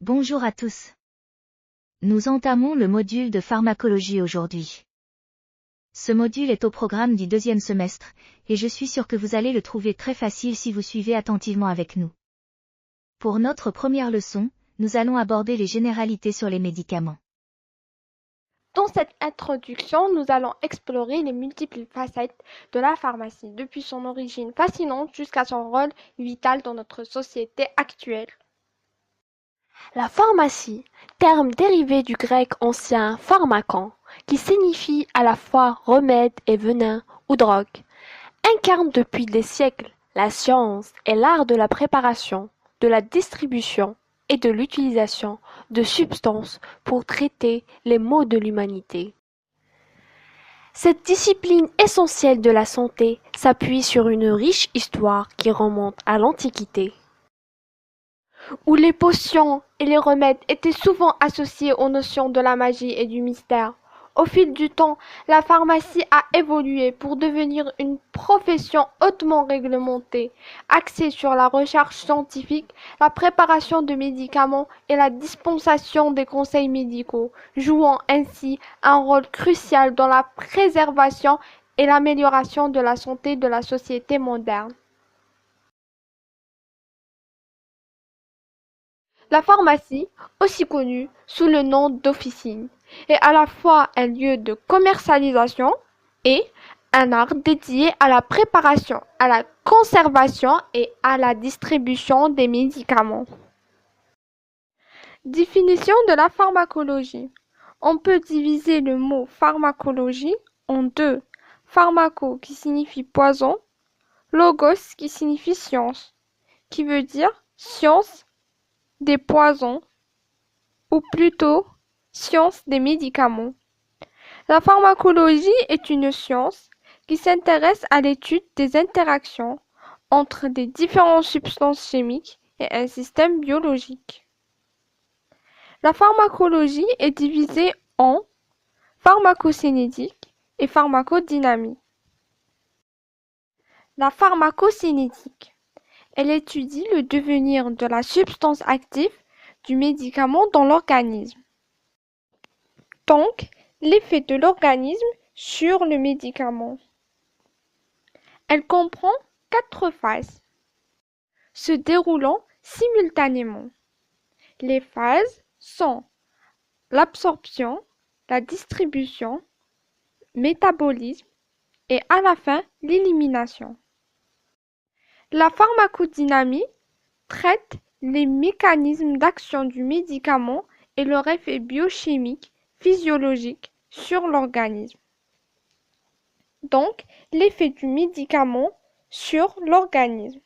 Bonjour à tous. Nous entamons le module de pharmacologie aujourd'hui. Ce module est au programme du deuxième semestre, et je suis sûr que vous allez le trouver très facile si vous suivez attentivement avec nous. Pour notre première leçon, nous allons aborder les généralités sur les médicaments. Dans cette introduction, nous allons explorer les multiples facettes de la pharmacie, depuis son origine fascinante jusqu'à son rôle vital dans notre société actuelle. La pharmacie, terme dérivé du grec ancien pharmakon, qui signifie à la fois remède et venin ou drogue, incarne depuis des siècles la science et l'art de la préparation, de la distribution et de l'utilisation de substances pour traiter les maux de l'humanité. Cette discipline essentielle de la santé s'appuie sur une riche histoire qui remonte à l'Antiquité, où les potions et les remèdes étaient souvent associés aux notions de la magie et du mystère. Au fil du temps, la pharmacie a évolué pour devenir une profession hautement réglementée, axée sur la recherche scientifique, la préparation de médicaments et la dispensation des conseils médicaux, jouant ainsi un rôle crucial dans la préservation et l'amélioration de la santé de la société moderne. La pharmacie, aussi connue sous le nom d'officine, est à la fois un lieu de commercialisation et un art dédié à la préparation, à la conservation et à la distribution des médicaments. Définition de la pharmacologie. On peut diviser le mot pharmacologie en deux. Pharmaco qui signifie poison, logos qui signifie science, qui veut dire science des poisons, ou plutôt science des médicaments. La pharmacologie est une science qui s'intéresse à l'étude des interactions entre des différentes substances chimiques et un système biologique. La pharmacologie est divisée en pharmacocinétique et pharmacodynamique. La pharmacocinétique, elle étudie le devenir de la substance active du médicament dans l'organisme. Donc, l'effet de l'organisme sur le médicament. Elle comprend 4 phases, se déroulant simultanément. Les phases sont l'absorption, la distribution, métabolisme et à la fin l'élimination. La pharmacodynamie traite les mécanismes d'action du médicament et leur effet biochimique, physiologique sur l'organisme. Donc, l'effet du médicament sur l'organisme.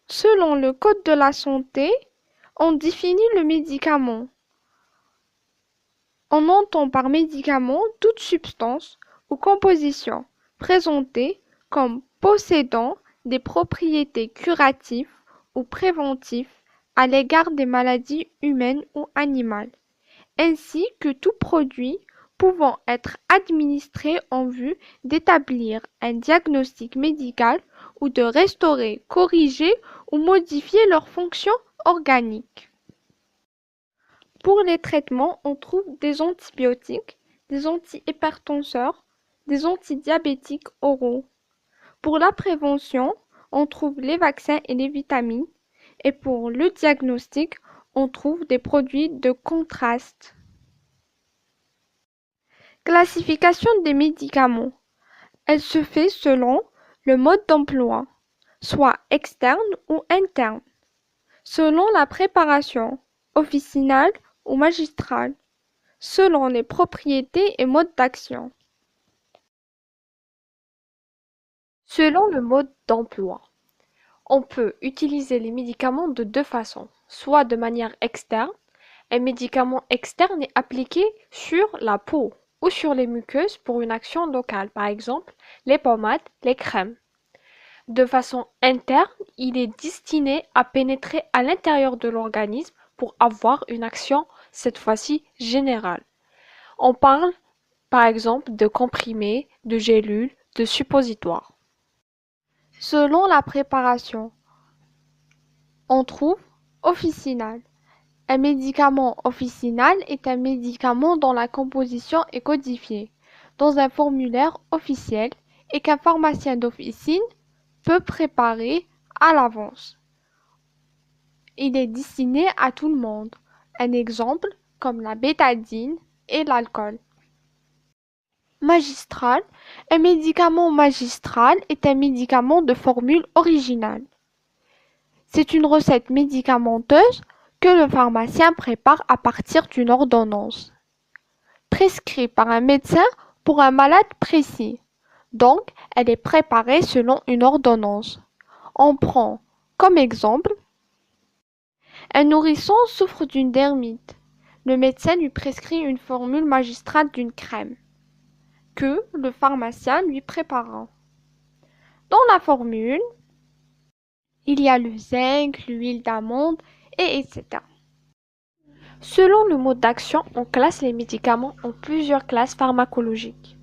Selon le Code de la santé, on définit le médicament. On entend par médicament toute substance ou composition présentée comme possédant des propriétés curatives ou préventives à l'égard des maladies humaines ou animales, ainsi que tout produit pouvant être administré en vue d'établir un diagnostic médical ou de restaurer, corriger ou modifier leurs fonctions organiques. Pour les traitements, on trouve des antibiotiques, des antihypertenseurs, des antidiabétiques oraux. Pour la prévention, on trouve les vaccins et les vitamines. Et pour le diagnostic, on trouve des produits de contraste. Classification des médicaments. Elle se fait selon le mode d'emploi, soit externe ou interne, selon la préparation, officinale ou magistrale, selon les propriétés et modes d'action. Selon le mode d'emploi, on peut utiliser les médicaments de deux façons, soit de manière externe, un médicament externe est appliqué sur la peau ou sur les muqueuses pour une action locale, par exemple les pommades, les crèmes. De façon interne, il est destiné à pénétrer à l'intérieur de l'organisme pour avoir une action, cette fois-ci générale. On parle par exemple de comprimés, de gélules, de suppositoires. Selon la préparation, On trouve officinal. Un médicament officinal est un médicament dont la composition est codifiée dans un formulaire officiel et qu'un pharmacien d'officine peut préparer à l'avance. Il est destiné à tout le monde. Un exemple comme la bétadine et l'alcool. Magistral. Un médicament magistral est un médicament de formule originale. C'est une recette médicamenteuse que le pharmacien prépare à partir d'une ordonnance, prescrite par un médecin pour un malade précis. Donc, elle est préparée selon une ordonnance. On prend comme exemple, un nourrisson souffre d'une dermite. Le médecin lui prescrit une formule magistrale d'une crème que le pharmacien lui prépara. Dans la formule, il y a le zinc, l'huile d'amande, et etc. Selon le mode d'action, on classe les médicaments en plusieurs classes pharmacologiques.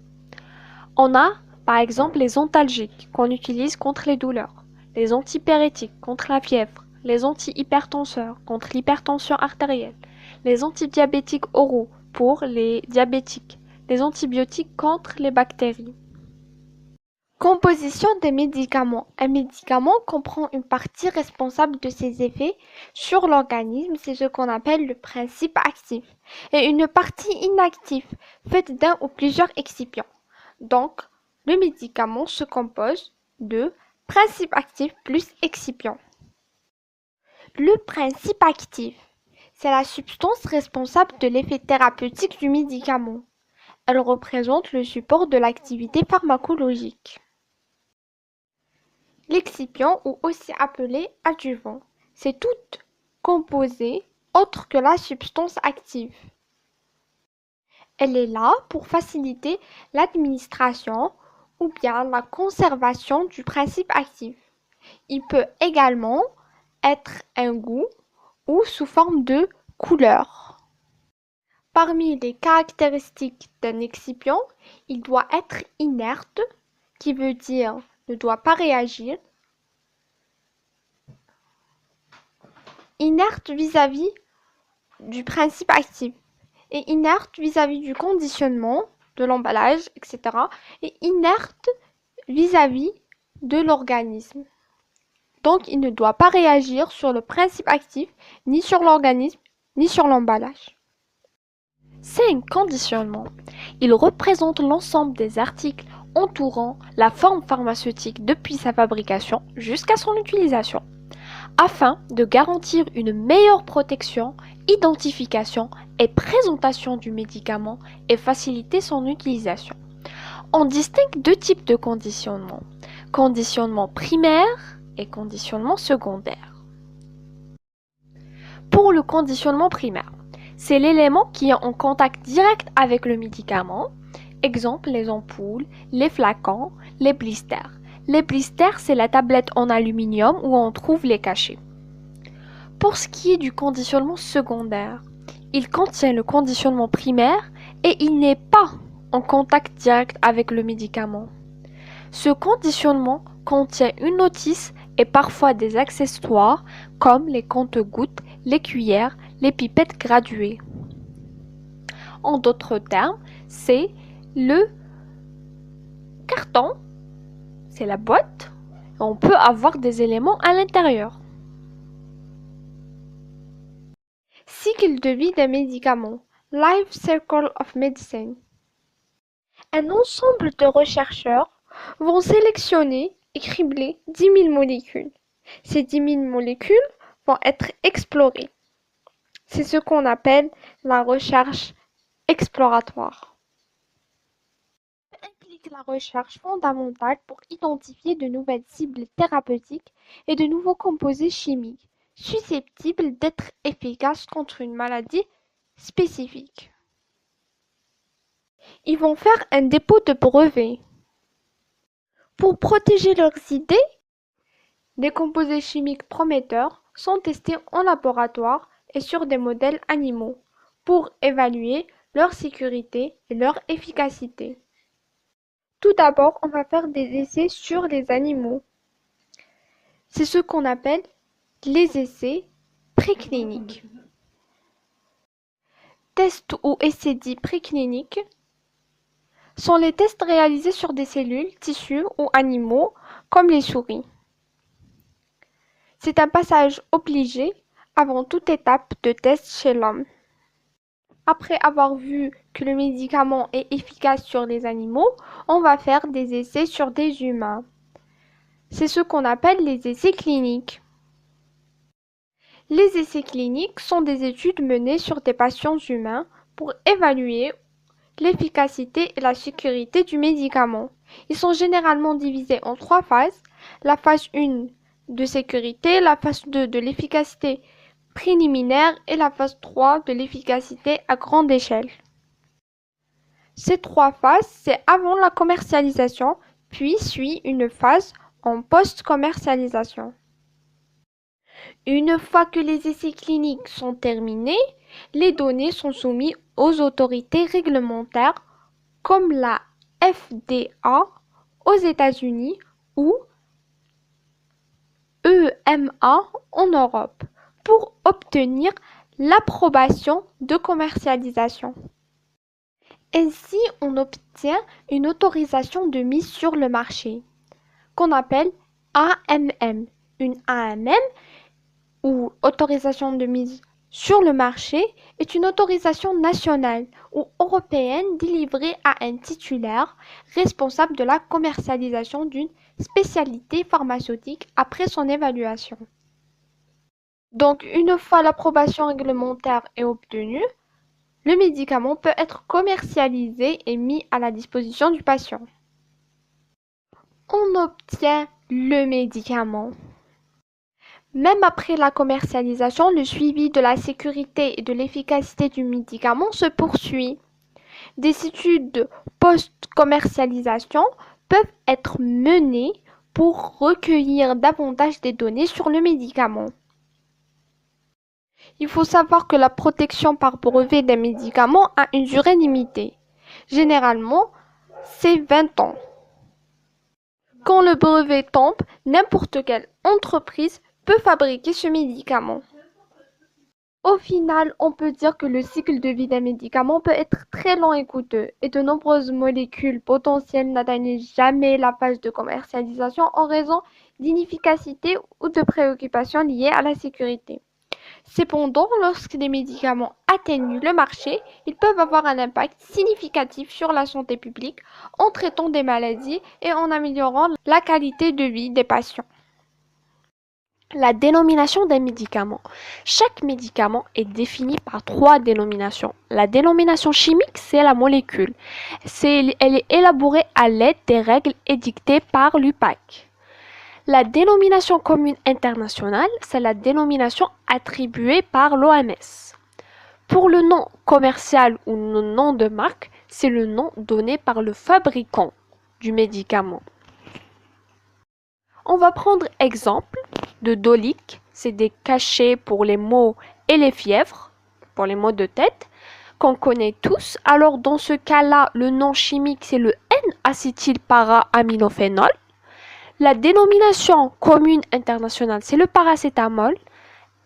On a, par exemple, les antalgiques qu'on utilise contre les douleurs, les antipyrétiques contre la fièvre, les antihypertenseurs contre l'hypertension artérielle, les antidiabétiques oraux pour les diabétiques, les antibiotiques contre les bactéries. Composition des médicaments. Un médicament comprend une partie responsable de ses effets sur l'organisme, c'est ce qu'on appelle le principe actif, et une partie inactive, faite d'un ou plusieurs excipients. Donc, le médicament se compose de principe actif plus excipient. Le principe actif, c'est la substance responsable de l'effet thérapeutique du médicament. Elle représente le support de l'activité pharmacologique. L'excipient, ou aussi appelé adjuvant, c'est tout composé autre que la substance active. Elle est là pour faciliter l'administration ou bien la conservation du principe actif. Il peut également être un goût ou sous forme de couleur. Parmi les caractéristiques d'un excipient, il doit être inerte, qui veut dire ne doit pas réagir. Inerte vis-à-vis du principe actif et inerte vis-à-vis du conditionnement, de l'emballage, etc. et inerte vis-à-vis de l'organisme. Donc, il ne doit pas réagir sur le principe actif, ni sur l'organisme, ni sur l'emballage. C'est un conditionnement. Il représente l'ensemble des articles entourant la forme pharmaceutique depuis sa fabrication jusqu'à son utilisation, afin de garantir une meilleure protection, identification et présentation du médicament et faciliter son utilisation. On distingue deux types de conditionnement, conditionnement primaire et conditionnement secondaire. Pour le conditionnement primaire, c'est l'élément qui est en contact direct avec le médicament, exemple les ampoules, les flacons, les blisters. Les blisters, c'est la tablette en aluminium où on trouve les cachets. Pour ce qui est du conditionnement secondaire, il contient le conditionnement primaire et il n'est pas en contact direct avec le médicament. Ce conditionnement contient une notice et parfois des accessoires comme les compte-gouttes, les cuillères, les pipettes graduées. En d'autres termes, c'est le carton, c'est la boîte, et on peut avoir des éléments à l'intérieur. Cycle de vie des médicaments, Life Cycle of Medicine. Un ensemble de chercheurs vont sélectionner et cribler 10 000 molécules. Ces 10 000 molécules vont être explorées. C'est ce qu'on appelle la recherche exploratoire. Ça implique la recherche fondamentale pour identifier de nouvelles cibles thérapeutiques et de nouveaux composés chimiques susceptibles d'être efficaces contre une maladie spécifique. Ils vont faire un dépôt de brevet. Pour protéger leurs idées, des composés chimiques prometteurs sont testés en laboratoire et sur des modèles animaux pour évaluer leur sécurité et leur efficacité. Tout d'abord, on va faire des essais sur les animaux. C'est ce qu'on appelle Les essais précliniques. Tests ou essais dits précliniques sont les tests réalisés sur des cellules, tissus ou animaux, comme les souris. C'est un passage obligé avant toute étape de test chez l'homme. Après avoir vu que le médicament est efficace sur les animaux, on va faire des essais sur des humains. C'est ce qu'on appelle les essais cliniques. Les essais cliniques sont des études menées sur des patients humains pour évaluer l'efficacité et la sécurité du médicament. Ils sont généralement divisés en 3 phases. La phase 1 de sécurité, la phase 2 de l'efficacité préliminaire et la phase 3 de l'efficacité à grande échelle. Ces 3 phases, c'est avant la commercialisation, puis suit une phase en post-commercialisation. Une fois que les essais cliniques sont terminés, les données sont soumises aux autorités réglementaires comme la FDA aux États-Unis ou EMA en Europe pour obtenir l'approbation de commercialisation. Ainsi, on obtient une autorisation de mise sur le marché, qu'on appelle AMM. Une AMM, ou autorisation de mise sur le marché, est une autorisation nationale ou européenne délivrée à un titulaire responsable de la commercialisation d'une spécialité pharmaceutique après son évaluation. Donc, une fois l'approbation réglementaire est obtenue, le médicament peut être commercialisé et mis à la disposition du patient. On obtient le médicament. Même après la commercialisation, le suivi de la sécurité et de l'efficacité du médicament se poursuit. Des études post-commercialisation peuvent être menées pour recueillir davantage de données sur le médicament. Il faut savoir que la protection par brevet d'un médicament a une durée limitée. Généralement, c'est 20 ans. Quand le brevet tombe, n'importe quelle entreprise peut fabriquer ce médicament. Au final, on peut dire que le cycle de vie d'un médicament peut être très long et coûteux, et de nombreuses molécules potentielles n'atteignent jamais la phase de commercialisation en raison d'inefficacité ou de préoccupations liées à la sécurité. Cependant, lorsque les médicaments atteignent le marché, ils peuvent avoir un impact significatif sur la santé publique en traitant des maladies et en améliorant la qualité de vie des patients. La dénomination des médicaments. Chaque médicament est défini par 3 dénominations. La dénomination chimique, c'est la molécule. Elle est élaborée à l'aide des règles édictées par l'UPAC. La dénomination commune internationale, c'est la dénomination attribuée par l'OMS. Pour le nom commercial ou le nom de marque, c'est le nom donné par le fabricant du médicament. On va prendre exemple de Dolic, c'est des cachets pour les maux et les fièvres, pour les maux de tête, qu'on connaît tous. Alors dans ce cas-là, le nom chimique, c'est le N-acétylpara-aminophénol. La dénomination commune internationale, c'est le paracétamol.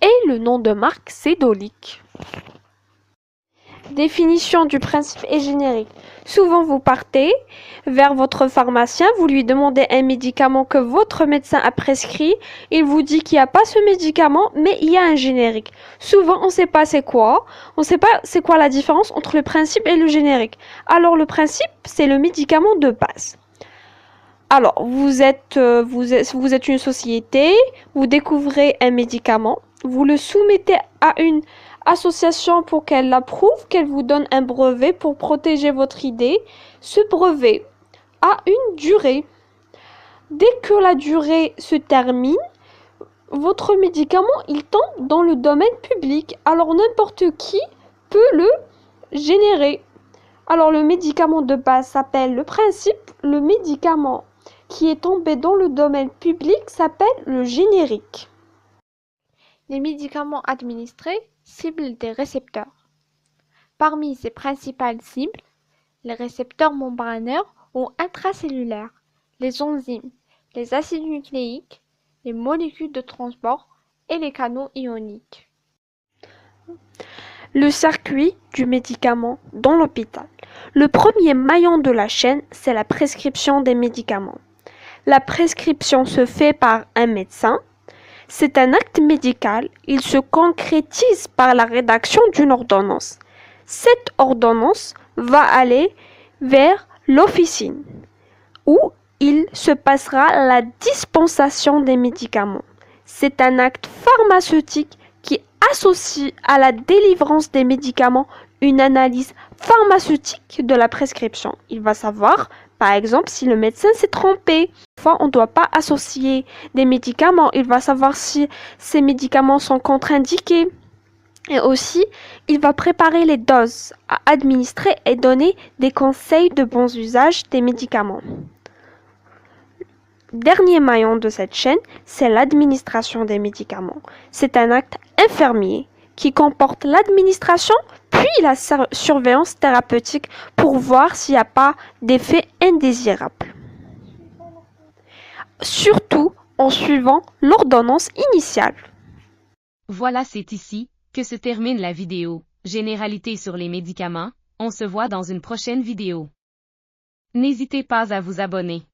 Et le nom de marque, c'est Dolic. Définition du principe est générique. Souvent, vous partez vers votre pharmacien, vous lui demandez un médicament que votre médecin a prescrit. Il vous dit qu'il n'y a pas ce médicament, mais il y a un générique. Souvent, on ne sait pas c'est quoi. On ne sait pas c'est quoi la différence entre le principe et le générique. Alors, le principe, c'est le médicament de base. Alors, vous êtes une société, vous découvrez un médicament, vous le soumettez à une association pour qu'elle l'approuve, qu'elle vous donne un brevet pour protéger votre idée. Ce brevet a une durée. Dès que la durée se termine, votre médicament, il tombe dans le domaine public. Alors n'importe qui peut le générer. Alors le médicament de base s'appelle le principe. Le médicament qui est tombé dans le domaine public s'appelle le générique. Les médicaments administrés ciblent des récepteurs. Parmi ces principales cibles, les récepteurs membranaires ou intracellulaires, les enzymes, les acides nucléiques, les molécules de transport et les canaux ioniques. Le circuit du médicament dans l'hôpital. Le premier maillon de la chaîne, c'est la prescription des médicaments. La prescription se fait par un médecin. C'est un acte médical. Il se concrétise par la rédaction d'une ordonnance. Cette ordonnance va aller vers l'officine où il se passera la dispensation des médicaments. C'est un acte pharmaceutique qui associe à la délivrance des médicaments une analyse pharmaceutique de la prescription. Il va savoir, par exemple, si le médecin s'est trompé. Parfois, on ne doit pas associer des médicaments. Il va savoir si ces médicaments sont contre-indiqués. Et aussi, il va préparer les doses à administrer et donner des conseils de bon usage des médicaments. Dernier maillon de cette chaîne, c'est l'administration des médicaments. C'est un acte infirmier qui comporte l'administration puis la surveillance thérapeutique pour voir s'il n'y a pas d'effet indésirable. Surtout en suivant l'ordonnance initiale. Voilà, c'est ici que se termine la vidéo. Généralité sur les médicaments. On se voit dans une prochaine vidéo. N'hésitez pas à vous abonner.